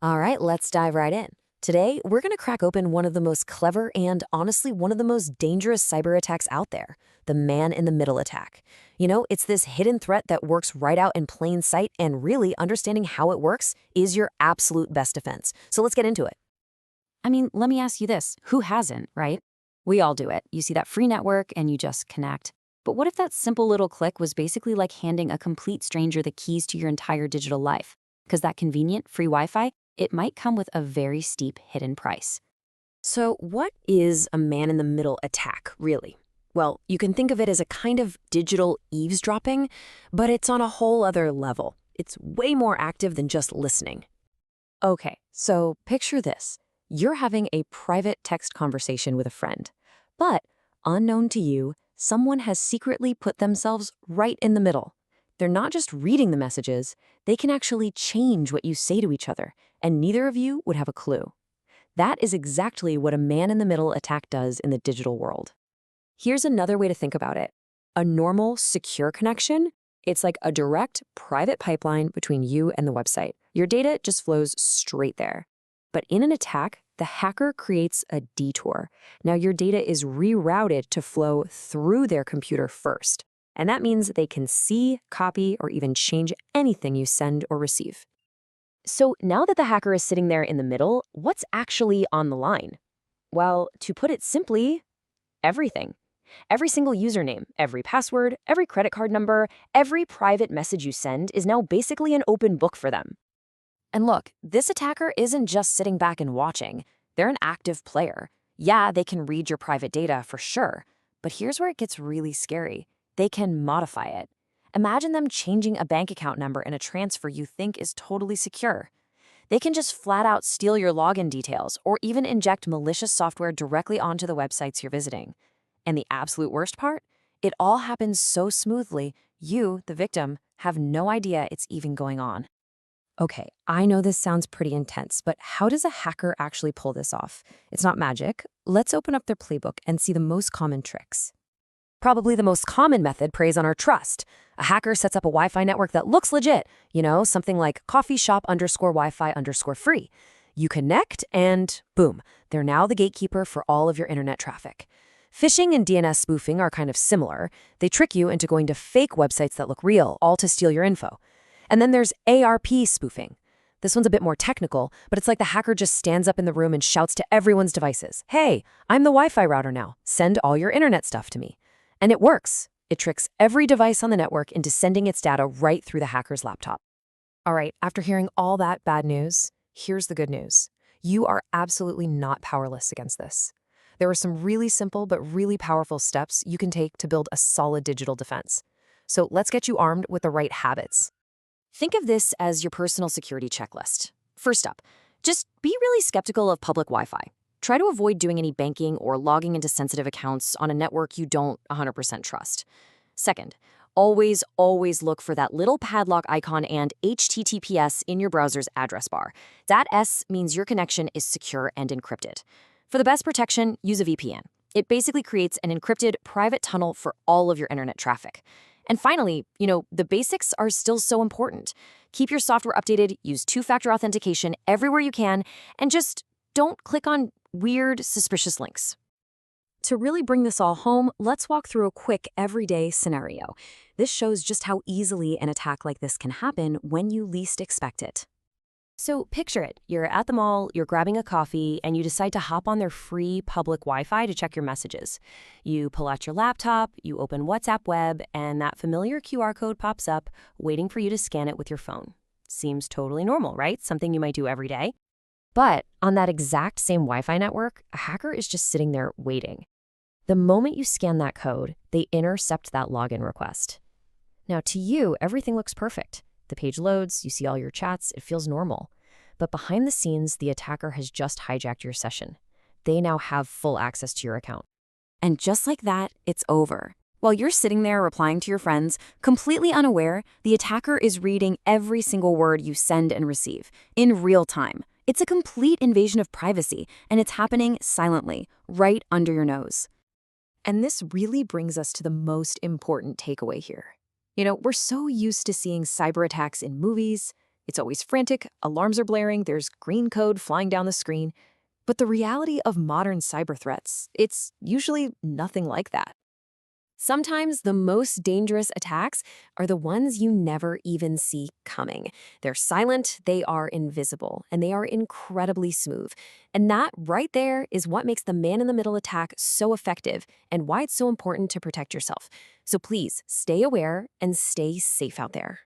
All right, let's dive right in. Today, we're going to crack open one of the most clever and honestly one of the most dangerous cyber attacks out there, the man-in-the-middle attack. It's this hidden threat that works right out in plain sight, and really understanding how it works is your absolute best defense. So let's get into it. I mean, let me ask you this. Who hasn't, right? We all do it. You see that free network and you just connect. But what if that simple little click was basically like handing a complete stranger the keys to your entire digital life? Because that convenient free Wi-Fi, it might come with a very steep hidden price. So, what is a man-in-the-middle attack, really? Well, you can think of it as a kind of digital eavesdropping, but it's on a whole other level. It's way more active than just listening. Okay, so picture this. You're having a private text conversation with a friend, but unknown to you, someone has secretly put themselves right in the middle. They're not just reading the messages, they can actually change what you say to each other, and neither of you would have a clue. That is exactly what a man-in-the-middle attack does in the digital world. Here's another way to think about it. A normal, secure connection, it's like a direct, private pipeline between you and the website. Your data just flows straight there. But in an attack, the hacker creates a detour. Now your data is rerouted to flow through their computer first. And that means they can see, copy, or even change anything you send or receive. So now that the hacker is sitting there in the middle, what's actually on the line? Well, to put it simply, everything. Every single username, every password, every credit card number, every private message you send is now basically an open book for them. And look, this attacker isn't just sitting back and watching. They're an active player. Yeah, they can read your private data for sure, but here's where it gets really scary. They can modify it. Imagine them changing a bank account number in a transfer you think is totally secure. They can just flat out steal your login details or even inject malicious software directly onto the websites you're visiting. And the absolute worst part? It all happens so smoothly, you, the victim, have no idea it's even going on. Okay, I know this sounds pretty intense, but how does a hacker actually pull this off? It's not magic. Let's open up their playbook and see the most common tricks. Probably the most common method preys on our trust. A hacker sets up a Wi-Fi network that looks legit, something like coffeeshop_Wi-Fi_free. You connect and boom, they're now the gatekeeper for all of your internet traffic. Phishing and DNS spoofing are kind of similar. They trick you into going to fake websites that look real, all to steal your info. And then there's ARP spoofing. This one's a bit more technical, but it's like the hacker just stands up in the room and shouts to everyone's devices, "Hey, I'm the Wi-Fi router now. Send all your internet stuff to me." And it works. It tricks every device on the network into sending its data right through the hacker's laptop. All right, after hearing all that bad news, here's the good news. You are absolutely not powerless against this. There are some really simple but really powerful steps you can take to build a solid digital defense. So let's get you armed with the right habits. Think of this as your personal security checklist. First up, just be really skeptical of public Wi-Fi. Try to avoid doing any banking or logging into sensitive accounts on a network you don't 100% trust. Second, always look for that little padlock icon and HTTPS in your browser's address bar. That S means your connection is secure and encrypted. For the best protection, use a VPN. It basically creates an encrypted private tunnel for all of your internet traffic. And finally, the basics are still so important. Keep your software updated, use two-factor authentication everywhere you can, and just don't click on weird, suspicious links. To really bring this all home, let's walk through a quick everyday scenario. This shows just how easily an attack like this can happen when you least expect it. So picture it. You're at the mall, you're grabbing a coffee, and you decide to hop on their free public Wi-Fi to check your messages. You pull out your laptop, you open WhatsApp web, and that familiar QR code pops up, waiting for you to scan it with your phone. Seems totally normal, right? Something you might do every day. But on that exact same Wi-Fi network, a hacker is just sitting there waiting. The moment you scan that code, they intercept that login request. Now, to you, everything looks perfect. The page loads, you see all your chats, it feels normal. But behind the scenes, the attacker has just hijacked your session. They now have full access to your account. And just like that, it's over. While you're sitting there replying to your friends, completely unaware, the attacker is reading every single word you send and receive, in real time. It's a complete invasion of privacy, and it's happening silently, right under your nose. And this really brings us to the most important takeaway here. We're so used to seeing cyber attacks in movies, It's always frantic, alarms are blaring, there's green code flying down the screen. But the reality of modern cyber threats, it's usually nothing like that. Sometimes the most dangerous attacks are the ones you never even see coming. They're silent, they are invisible, and they are incredibly smooth. And that right there is what makes the man-in-the-middle attack so effective and why it's so important to protect yourself. So please stay aware and stay safe out there.